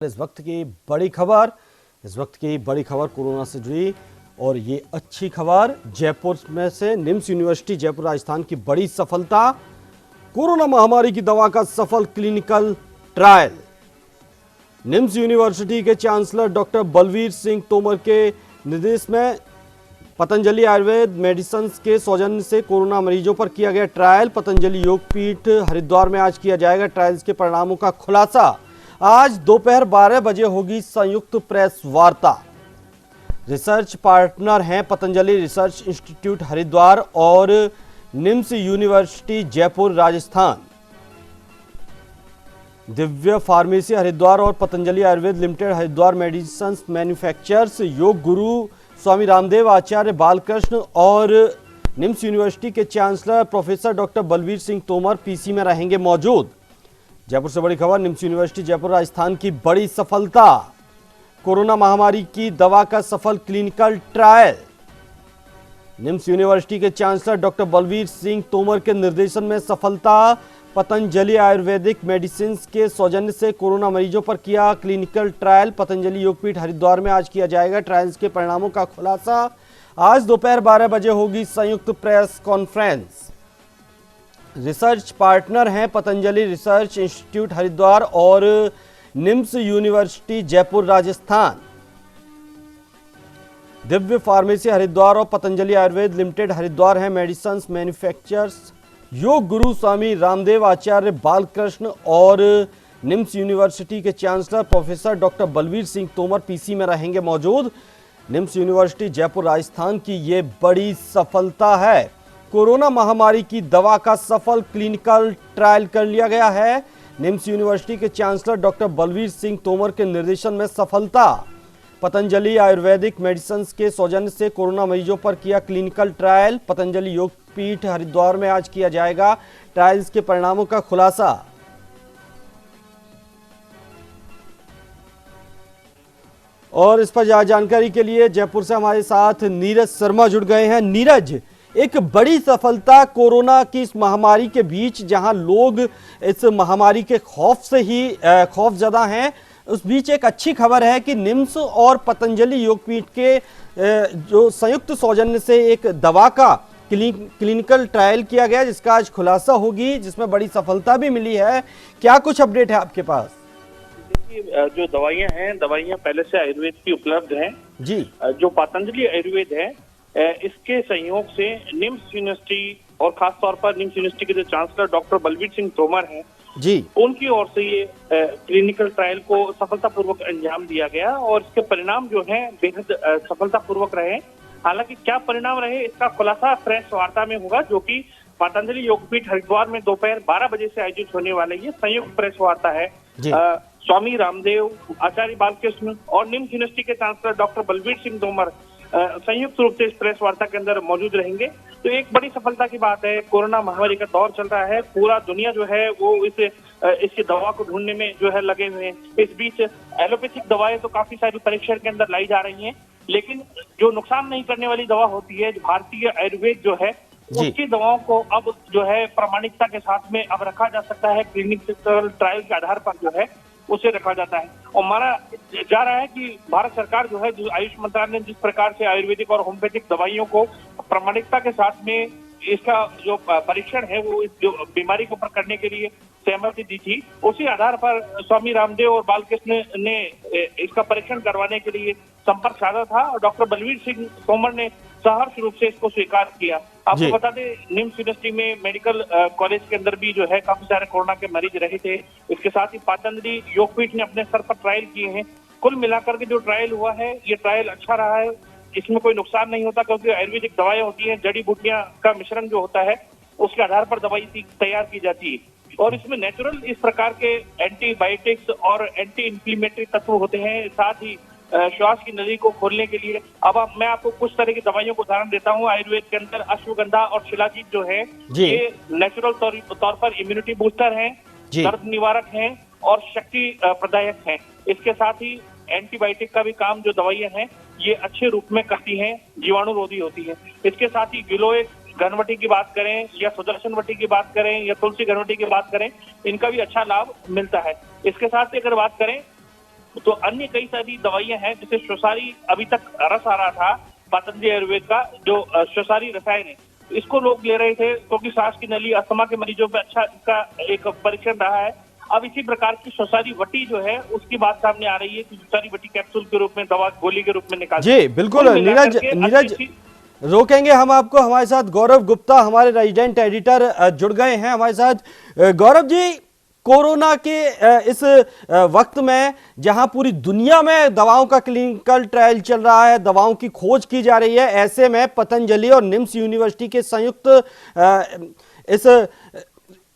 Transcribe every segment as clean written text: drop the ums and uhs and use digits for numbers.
इस वक्त की बड़ी खबर कोरोना से जुड़ी और ये अच्छी खबर जयपुर में से निम्स यूनिवर्सिटी जयपुर राजस्थान की बड़ी सफलता। कोरोना महामारी की दवा का सफल क्लिनिकल ट्रायल। निम्स यूनिवर्सिटी के चांसलर डॉक्टर बलवीर सिंह तोमर के निर्देश में पतंजलि आयुर्वेद मेडिसिन के सौजन्य से कोरोना मरीजों पर किया गया ट्रायल। पतंजलि योगपीठ हरिद्वार में आज किया जाएगा ट्रायल्स के परिणामों का खुलासा। आज दोपहर 12 बजे होगी संयुक्त प्रेस वार्ता। रिसर्च पार्टनर हैं पतंजलि रिसर्च इंस्टीट्यूट हरिद्वार और NIMS university Jaipur Rajasthan. Divya pharmacy Haridwar और Patanjali Ayurved limited Haridwar medicine manufacturers. योग गुरु स्वामी रामदेव आचार्य बालकृष्ण और निम्स यूनिवर्सिटी के chancellor professor doctor Balveer Singh Tomar PC में रहेंगे मौजूद। जयपुर से बड़ी खबर, निम्स यूनिवर्सिटी जयपुर राजस्थान की बड़ी सफलता। कोरोना महामारी की दवा का सफल क्लिनिकल ट्रायल। निम्स यूनिवर्सिटी के चांसलर डॉक्टर बलवीर सिंह तोमर के निर्देशन में सफलता। पतंजलि आयुर्वेदिक मेडिसिन के सौजन्य से कोरोना मरीजों पर किया क्लिनिकल ट्रायल। पतंजलि योगपीठ हरिद्वार में आज किया जाएगा ट्रायल्स के परिणामों का खुलासा। आज दोपहर 12 बजे होगी संयुक्त प्रेस कॉन्फ्रेंस। रिसर्च पार्टनर हैं पतंजलि रिसर्च इंस्टीट्यूट हरिद्वार और NIMS university Jaipur Rajasthan. Divya pharmacy Haridwar और पतंजलि आयुर्वेद लिमिटेड हरिद्वार हैं मेडिसिन मैन्युफैक्चरर्स। योग गुरु स्वामी रामदेव आचार्य बालकृष्ण और निम्स यूनिवर्सिटी के chancellor professor doctor Balveer Singh Tomar PC में रहेंगे मौजूद। निम्स यूनिवर्सिटी जयपुर राजस्थान की ये बड़ी सफलता है। कोरोना महामारी की दवा का सफल क्लिनिकल ट्रायल कर लिया गया है। निम्स यूनिवर्सिटी के चांसलर डॉक्टर बलवीर सिंह तोमर के निर्देशन में सफलता। पतंजलि आयुर्वेदिक मेडिसिन के सौजन्य से कोरोना मरीजों पर किया क्लिनिकल ट्रायल। पतंजलि योगपीठ हरिद्वार में आज किया जाएगा ट्रायल्स के परिणामों का खुलासा। और इस पर ज्यादा जानकारी के लिए जयपुर से हमारे साथ नीरज शर्मा जुड़ गए हैं। नीरज, एक बड़ी सफलता कोरोना की इस महामारी के बीच, जहां लोग इस महामारी के खौफ से ही खौफजदा हैं, उस बीच एक अच्छी खबर है कि निम्स और पतंजलि योगपीठ के जो संयुक्त सौजन्य से एक दवा का क्लिनिकल ट्रायल किया गया, जिसका आज खुलासा होगी, जिसमें बड़ी सफलता भी मिली है। क्या कुछ अपडेट है आपके पास? देखिए, जो दवाइयां पहले से आयुर्वेद की उपलब्ध हैं जी। जो पतंजलि आयुर्वेद है, इसके सहयोग से निम्स यूनिवर्सिटी और खास तौर पर निम्स यूनिवर्सिटी के जो चांसलर डॉक्टर बलवीर सिंह तोमर हैं जी, उनकी ओर से ये क्लिनिकल ट्रायल को सफलतापूर्वक अंजाम दिया गया और इसके परिणाम जो हैं बेहद सफलतापूर्वक रहे। हालांकि क्या परिणाम रहे इसका खुलासा प्रेस वार्ता में होगा, जो कि पतंजलि योगपीठ हरिद्वार में दोपहर 12 बजे से आयोजित होने वाले ये संयुक्त प्रेस वार्ता है। स्वामी रामदेव आचार्य बालकृष्ण और निम्स यूनिवर्सिटी के चांसलर डॉक्टर बलवीर सिंह तोमर संयुक्त रूप से इस प्रेस वार्ता के अंदर मौजूद रहेंगे। तो एक बड़ी सफलता की बात है। कोरोना महामारी का दौर चल रहा है, पूरा दुनिया जो है वो इसकी दवा को ढूंढने में जो है लगे हुए हैं। इस बीच एलोपैथिक दवाएं तो काफी सारी परीक्षण के अंदर लाई जा रही हैं, लेकिन जो नुकसान नहीं करने वाली दवा होती है, भारतीय आयुर्वेद जो है, उसकी दवाओं को अब जो है प्रामाणिकता के साथ में अब रखा जा सकता है। क्लिनिकल ट्रायल के आधार पर जो है उसे रखा जाता है और माना जा रहा है कि भारत सरकार जो है, जो आयुष मंत्रालय ने जिस प्रकार से आयुर्वेदिक और होम्योपैथिक दवाइयों को प्रामाणिकता के साथ में इसका जो परीक्षण है वो इस जो बीमारी के ऊपर करने के लिए सहमति दी थी, उसी आधार पर स्वामी रामदेव और बालकृष्ण ने इसका परीक्षण करवाने के लिए संपर्क साधा था और डॉक्टर बलवीर सिंह तोमर ने सहर्ष रूप से इसको स्वीकार किया। आपको बता दें, निम्स यूनिवर्सिटी में मेडिकल कॉलेज के अंदर भी जो है काफी सारे कोरोना के मरीज रहे थे। इसके साथ ही पतंजलि योगपीठ ने अपने स्तर पर ट्रायल किए हैं। कुल मिलाकर के जो ट्रायल हुआ है, ये ट्रायल अच्छा रहा है। इसमें कोई नुकसान नहीं होता, क्योंकि आयुर्वेदिक दवाएं होती हैं, जड़ी बूटियां का मिश्रण जो होता है उसके आधार पर दवाई तैयार की जाती है और इसमें नेचुरल इस प्रकार के एंटीबायोटिक्स और एंटी इंफ्लेमेटरी तत्व होते हैं, साथ ही श्वास की नली को खोलने के लिए। अब मैं आपको कुछ तरह की दवाइयों को उदाहरण देता हूँ। आयुर्वेद के अंदर अश्वगंधा और शिलाजीत जो है, ये नेचुरल तौर पर इम्यूनिटी बूस्टर हैं, दर्द निवारक हैं और शक्ति प्रदायक हैं। इसके साथ ही एंटीबायोटिक का भी काम जो दवाइयां हैं ये अच्छे रूप में करती हैं, जीवाणुरोधी होती है। इसके साथ ही गिलोय घनवटी की बात करें या सुदर्शन वटी की बात करें या तुलसी घनवटी की बात करें, इनका भी अच्छा लाभ मिलता है। इसके साथ अगर बात करें तो अन्य कई सारी दवाइयां हैं, जैसे श्वसारी अभी तक रस आ रहा था पतंजलि आयुर्वेद का, जो श्वसारी रसायन है, इसको लोग ले रहे थे क्योंकि सांस की नली, अस्थमा के मरीजों में अच्छा इसका एक परीक्षण रहा है। अब इसी प्रकार की श्वसारी वटी जो है उसकी बात सामने आ रही है कि श्वसारी वटी कैप्सूल के रूप में, दवा गोली के रूप में निकाल। जी बिल्कुल नीरज रोकेंगे हम आपको। हमारे साथ गौरव गुप्ता हमारे रेजिडेंट एडिटर जुड़ गए हैं हमारे साथ। गौरव जी, कोरोना के इस वक्त में जहां पूरी दुनिया में दवाओं का क्लिनिकल ट्रायल चल रहा है, दवाओं की खोज की जा रही है, ऐसे में पतंजलि और निम्स यूनिवर्सिटी के संयुक्त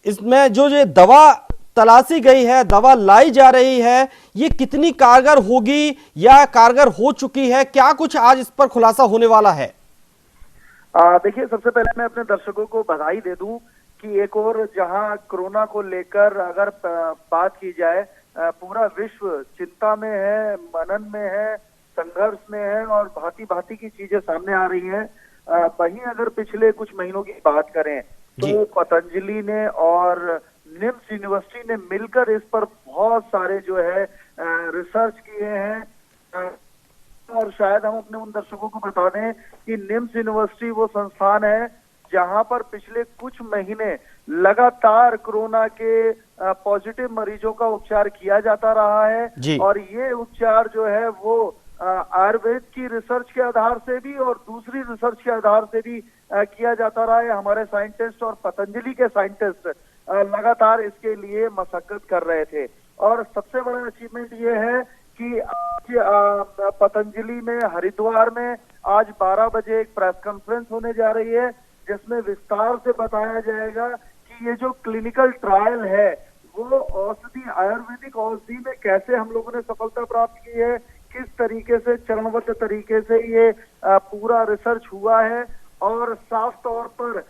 इसमें जो दवा तलाशी गई है, दवा लाई जा रही है, ये कितनी कारगर होगी या कारगर हो चुकी है? क्या कुछ आज इस पर खुलासा होने वाला है? देखिए, सबसे पहले मैं अपने दर्शकों को बधाई दे दूं कि एक और जहां कोरोना को लेकर अगर बात की जाए, पूरा विश्व चिंता में है, मनन में है, संघर्ष में है और भांति भांति की चीजें सामने आ रही हैं। वहीं अगर पिछले कुछ महीनों की बात करें तो पतंजलि ने और निम्स यूनिवर्सिटी ने मिलकर इस पर बहुत सारे जो है रिसर्च किए हैं। और शायद हम अपने उन दर्शकों को बता दें कि निम्स यूनिवर्सिटी वो संस्थान है जहां पर पिछले कुछ महीने लगातार कोरोना के पॉजिटिव मरीजों का उपचार किया जाता रहा है। और ये उपचार जो है वो आयुर्वेद की रिसर्च के आधार से भी और दूसरी रिसर्च के आधार से भी किया जाता रहा है। हमारे साइंटिस्ट और पतंजलि के साइंटिस्ट लगातार इसके लिए मशक्कत कर रहे थे। और सबसे बड़ा अचीवमेंट ये है कि आज पतंजलि में, हरिद्वार में आज 12 बजे एक प्रेस कॉन्फ्रेंस होने जा रही है जिसमें विस्तार से बताया जाएगा कि ये जो क्लिनिकल ट्रायल है वो औषधि, आयुर्वेदिक औषधि में कैसे हम लोगों ने सफलता प्राप्त की है, किस तरीके से चरणबद्ध तरीके से ये पूरा रिसर्च हुआ है। और साफ तौर पर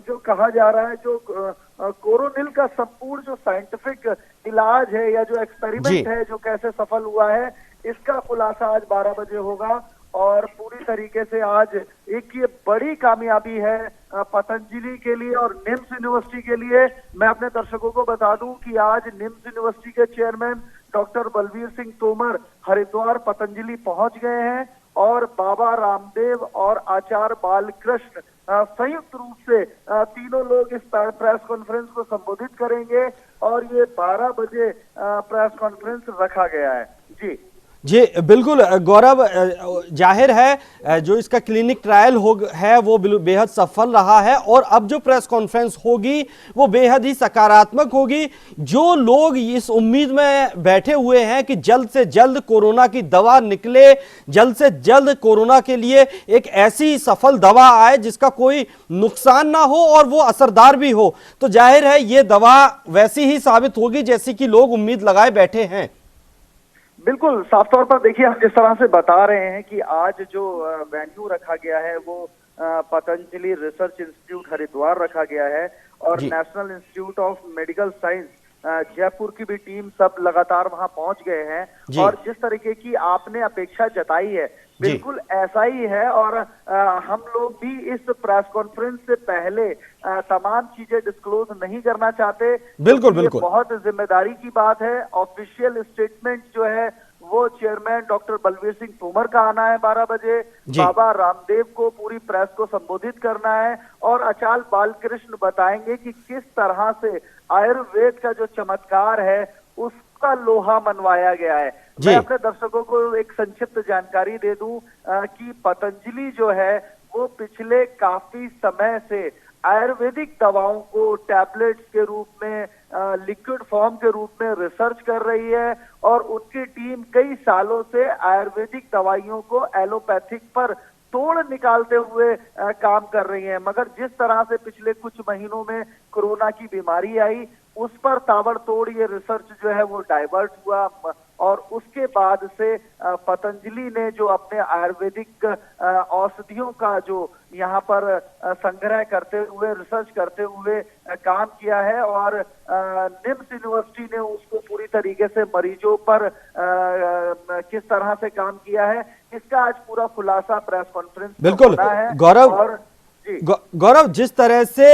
जो कहा जा रहा है, जो कोरोनिल का संपूर्ण जो साइंटिफिक इलाज है या जो एक्सपेरिमेंट है जो कैसे सफल हुआ है, इसका खुलासा आज 12 बजे होगा। और पूरी तरीके से आज एक ये बड़ी कामयाबी है पतंजलि के लिए और निम्स यूनिवर्सिटी के लिए। मैं अपने दर्शकों को बता दूं कि आज निम्स यूनिवर्सिटी के चेयरमैन डॉक्टर बलवीर सिंह तोमर हरिद्वार पतंजलि पहुंच गए हैं और बाबा रामदेव और आचार्य बालकृष्ण संयुक्त रूप से तीनों लोग इस प्रेस कॉन्फ्रेंस को संबोधित करेंगे और ये 12 बजे प्रेस कॉन्फ्रेंस रखा गया है। जी बिल्कुल गौरव, जाहिर है जो इसका क्लिनिक ट्रायल है वो बेहद सफल रहा है और अब जो प्रेस कॉन्फ्रेंस होगी वो बेहद ही सकारात्मक होगी। जो लोग इस उम्मीद में बैठे हुए हैं कि जल्द से जल्द कोरोना की दवा निकले, जल्द से जल्द कोरोना के लिए एक ऐसी सफल दवा आए जिसका कोई नुकसान ना हो और वो असरदार भी हो, तो जाहिर है ये दवा वैसी ही साबित होगी जैसी कि लोग उम्मीद लगाए बैठे हैं। बिल्कुल, साफ तौर पर देखिए, हम जिस तरह से बता रहे हैं कि आज जो वेन्यू रखा गया है वो पतंजलि रिसर्च इंस्टीट्यूट हरिद्वार रखा गया है और national institute of medical science Jaipur की भी टीम सब लगातार वहां पहुंच गए हैं। और जिस तरीके की आपने अपेक्षा जताई है बिल्कुल ऐसा ही है। और हम लोग भी इस प्रेस कॉन्फ्रेंस से पहले तमाम चीजें डिस्क्लोज नहीं करना चाहते। बिल्कुल बहुत जिम्मेदारी की बात है। ऑफिशियल स्टेटमेंट जो है वो चेयरमैन डॉक्टर बलवीर सिंह तोमर का आना है 12 बजे, बाबा रामदेव को पूरी प्रेस को संबोधित करना है और आचार्य बालकृष्ण बताएंगे कि किस तरह से आयुर्वेद का जो चमत्कार है उसका लोहा मनवाया गया है। मैं अपने दर्शकों को एक संक्षिप्त जानकारी दे दूं कि पतंजलि जो है वो पिछले काफी समय से आयुर्वेदिक दवाओं को टैबलेट्स के रूप में, लिक्विड फॉर्म के रूप में रिसर्च कर रही है और उनकी टीम कई सालों से आयुर्वेदिक दवाइयों को एलोपैथिक पर तोड़ निकालते हुए काम कर रही है। मगर जिस तरह से पिछले कुछ महीनों में कोरोना की बीमारी आई उस पर ताबड़तोड़ ये रिसर्च जो है वो डाइवर्ट हुआ और उसके बाद से पतंजलि ने जो अपने आयुर्वेदिक औषधियों का जो यहाँ पर संग्रह करते हुए, रिसर्च करते हुए काम किया है और निम्स यूनिवर्सिटी ने उसको पूरी तरीके से मरीजों पर किस तरह से काम किया है, इसका आज पूरा खुलासा प्रेस कॉन्फ्रेंस बिल्कुल होना है। गौरव, जिस तरह से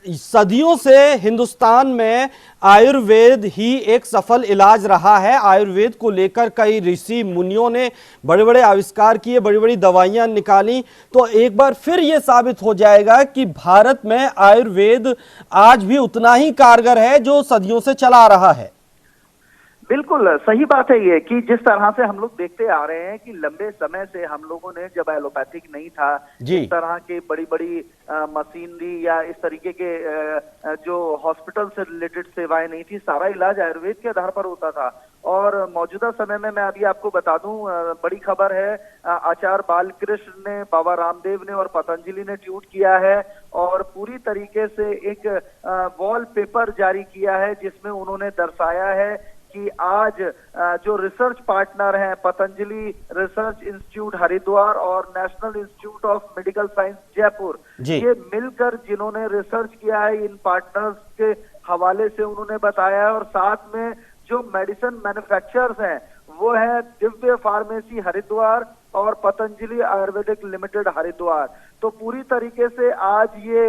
सदियों से हिंदुस्तान में आयुर्वेद ही एक सफल इलाज रहा है। आयुर्वेद को लेकर कई ऋषि मुनियों ने बड़े बड़े आविष्कार किए, बड़ी बड़ी दवाइयां निकाली। तो एक बार फिर यह साबित हो जाएगा कि भारत में आयुर्वेद आज भी उतना ही कारगर है जो सदियों से चला आ रहा है। बिल्कुल सही बात है ये कि जिस तरह से हम लोग देखते आ रहे हैं कि लंबे समय से हम लोगों ने, जब एलोपैथिक नहीं था, इस तरह की बड़ी बड़ी मशीनरी या इस तरीके के जो हॉस्पिटल से रिलेटेड सेवाएं नहीं थी, सारा इलाज आयुर्वेद के आधार पर होता था। और मौजूदा समय में मैं अभी आपको बता दूं, बड़ी खबर है, आचार्य बालकृष्ण ने, बाबा रामदेव ने और पतंजलि ने ट्वीट किया है और पूरी तरीके से एक वॉलपेपर जारी किया है जिसमें उन्होंने दर्शाया है कि आज जो रिसर्च पार्टनर हैं, पतंजलि रिसर्च इंस्टीट्यूट हरिद्वार और national institute of medical science Jaipur, ये मिलकर जिन्होंने रिसर्च किया है, इन पार्टनर्स के हवाले से उन्होंने बताया है। और साथ में जो मेडिसिन मैन्युफैक्चरर्स हैं वो है दिव्य फार्मेसी हरिद्वार और पतंजलि आयुर्वेदिक लिमिटेड हरिद्वार। तो पूरी तरीके से आज ये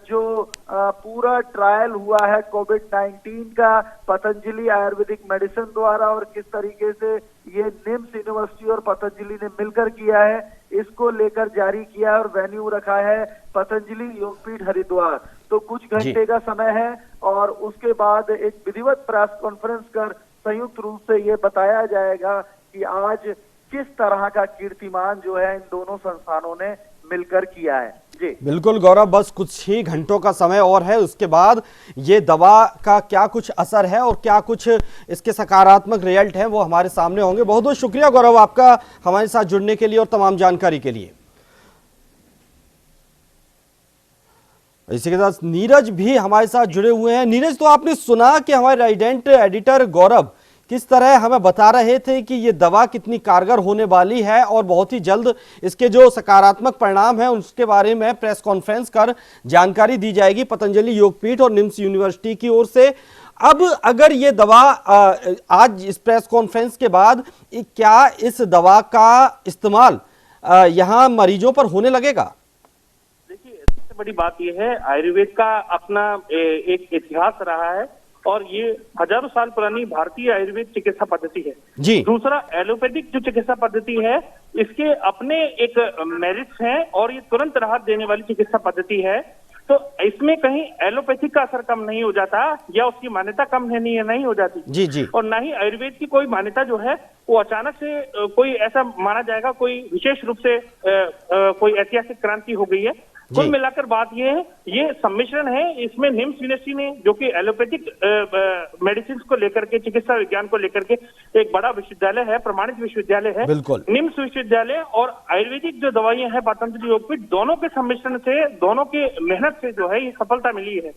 जो पूरा ट्रायल हुआ है कोविड-19 का पतंजलि आयुर्वेदिक मेडिसिन द्वारा और किस तरीके से ये निम्स यूनिवर्सिटी और पतंजलि ने मिलकर किया है, इसको लेकर जारी किया है और वेन्यू रखा है पतंजलि योगपीठ हरिद्वार। तो कुछ घंटे का समय है और उसके बाद एक विधिवत प्रेस कॉन्फ्रेंस कर संयुक्त रूप से ये बताया जाएगा कि आज किस तरह का कीर्तिमान जो है इन दोनों संस्थानों ने मिलकर किया है। जी बिल्कुल गौरव, बस कुछ ही घंटों का समय और है, उसके बाद ये दवा का क्या कुछ असर है और क्या कुछ इसके सकारात्मक रिजल्ट हैं वो हमारे सामने होंगे। बहुत बहुत शुक्रिया गौरव आपका हमारे साथ जुड़ने के लिए और तमाम जानकारी के लिए। इसी के साथ नीरज भी हमारे साथ जुड़े हुए हैं। नीरज, तो आपने सुना कि हमारे रेजिडेंट एडिटर गौरव किस तरह हमें बता रहे थे कि ये दवा कितनी कारगर होने वाली है और बहुत ही जल्द इसके जो सकारात्मक परिणाम हैं उसके बारे में प्रेस कॉन्फ्रेंस कर जानकारी दी जाएगी पतंजलि योगपीठ और निम्स यूनिवर्सिटी की ओर से। अब अगर ये दवा आज इस प्रेस कॉन्फ्रेंस के बाद क्या इस दवा का इस्तेमाल यहाँ मरीजों पर होने लगेगा? बड़ी बात यह है, आयुर्वेद का अपना एक इतिहास रहा है और ये हजारों साल पुरानी भारतीय आयुर्वेद चिकित्सा पद्धति है जी। दूसरा, एलोपैथिक जो चिकित्सा पद्धति है इसके अपने एक मेरिट्स हैं और ये तुरंत राहत देने वाली चिकित्सा पद्धति है। तो इसमें कहीं एलोपैथिक का असर कम नहीं हो जाता या उसकी मान्यता कम नहीं हो जाती जी जी। और ना ही आयुर्वेद की कोई मान्यता जो है वो अचानक से कोई ऐसा माना जाएगा कोई विशेष रूप से कोई ऐतिहासिक क्रांति हो गई है। कुल मिलाकर बात ये है, ये सम्मिश्रण है। इसमें निम्स यूनिवर्सिटी ने, जो कि एलोपैथिक मेडिसिन को लेकर के, चिकित्सा विज्ञान को लेकर के एक बड़ा विश्वविद्यालय है, प्रमाणित विश्वविद्यालय है, निम्स विश्वविद्यालय और आयुर्वेदिक जो दवाइयां हैं पतंजलि योगपीठ, दोनों के सम्मिश्रण से, दोनों की मेहनत से जो है ये सफलता मिली है।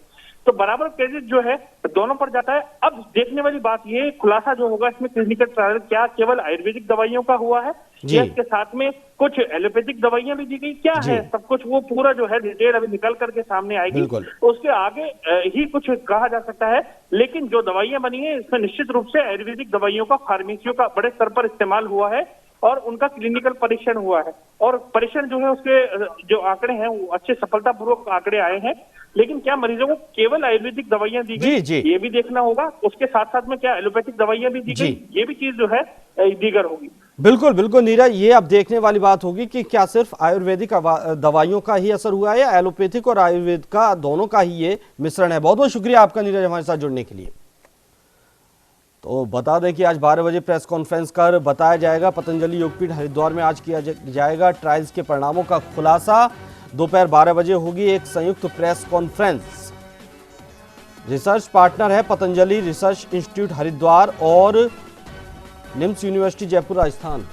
तो बराबर क्रेडिट जो है दोनों पर जाता है। अब देखने वाली बात ये, खुलासा जो होगा इसमें क्लिनिकल ट्रायल क्या केवल आयुर्वेदिक दवाइयों का हुआ है या इसके साथ में कुछ एलोपैथिक दवाइयां भी दी गई, क्या है सब कुछ, वो पूरा जो है डिटेल अभी निकल करके सामने आएगी। उसके आगे ही कुछ कहा जा सकता है, लेकिन जो दवाइयां बनी है इसमें निश्चित रूप से आयुर्वेदिक दवाइयों का फार्मेसियों का बड़े स्तर पर इस्तेमाल हुआ है और उनका क्लिनिकल परीक्षण हुआ है और परीक्षण जो है उसके जो आंकड़े हैं वो अच्छे सफलतापूर्वक आंकड़े आए हैं। लेकिन क्या मरीजों को केवल आयुर्वेदिक दवाइयां दी गई ये भी देखना होगा, उसके साथ साथ में क्या एलोपैथिक दवाइयां भी दी गई, ये भी चीज जो है दीगर होगी। बिल्कुल बिल्कुल नीरज, ये अब देखने वाली बात होगी कि क्या सिर्फ आयुर्वेदिक दवाइयों का ही असर हुआ है या एलोपैथिक और आयुर्वेद का दोनों का ही ये मिश्रण है। बहुत बहुत शुक्रिया आपका नीरज हमारे साथ जुड़ने के लिए। तो बता दें कि आज 12 बजे प्रेस कॉन्फ्रेंस कर बताया जाएगा, पतंजलि योगपीठ हरिद्वार में आज किया जाएगा ट्रायल्स के परिणामों का खुलासा। दोपहर 12 बजे होगी एक संयुक्त प्रेस कॉन्फ्रेंस। रिसर्च पार्टनर है पतंजलि रिसर्च इंस्टीट्यूट हरिद्वार और निम्स यूनिवर्सिटी जयपुर राजस्थान।